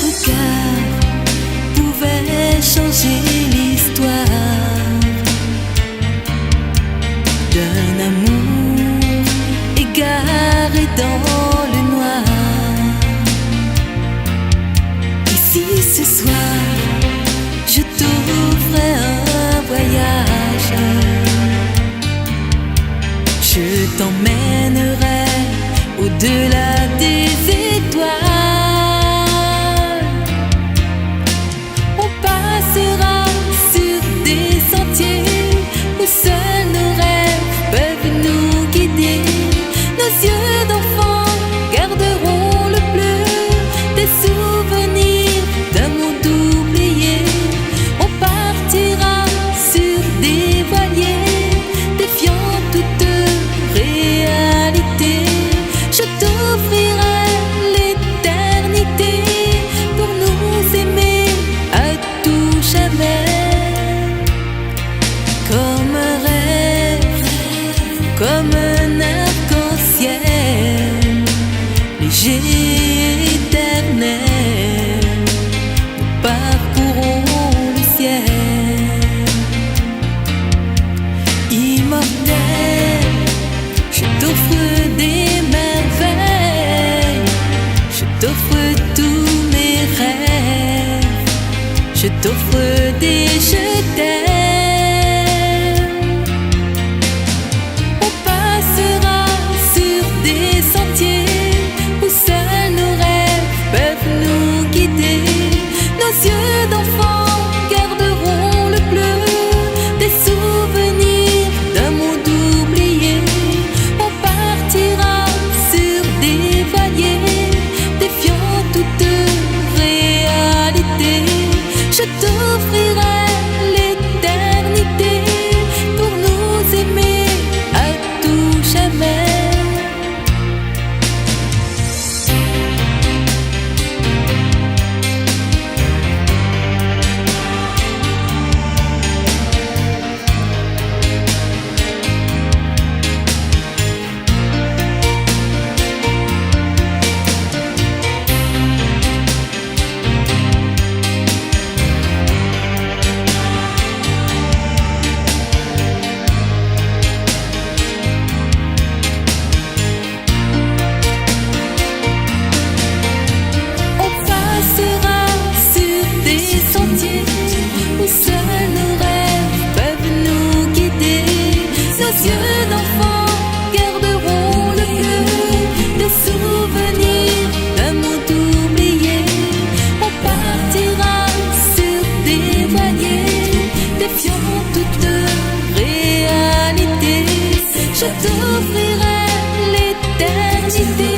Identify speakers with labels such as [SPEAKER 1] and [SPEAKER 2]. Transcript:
[SPEAKER 1] regard pouvait changer l'histoire d'un amour égaré dans le noir. Et si ce soir je t'offrais un voyage, je t'emmènerai au-delà des étoiles. On passera sur des sentiers où seuls nos rêves peuvent nous guider. Nos yeux d'enfants garderont le bleu des souvenirs d'un monde oublié. On partira sur des voiliers défiant toute réalité. Je t'offrirai l'éternité pour nous aimer à tout jamais. Comme un rêve, comme un arc-en-ciel, léger et éternel, nous parcourons le ciel. Immortel, je t'offre des merveilles, je t'offre tous mes rêves, je t'offre des je t'aime. On passera sur des sentiers où seuls nos rêves peuvent nous guider. Nos yeux d'enfants garderont le bleu des souvenirs d'un monde oublié. On partira sur des voiliers défiant toute réalité. Je t'offrirai l'éternité pour nous aimer à tout jamais. On passera sur des sentiers où seuls nos rêves peuvent nous guider. Nos yeux d'enfants garderont le bleu des souvenirs d'un monde oublié. On partira sur des voiliers défiant toute réalité. Je t'offrirai l'éternité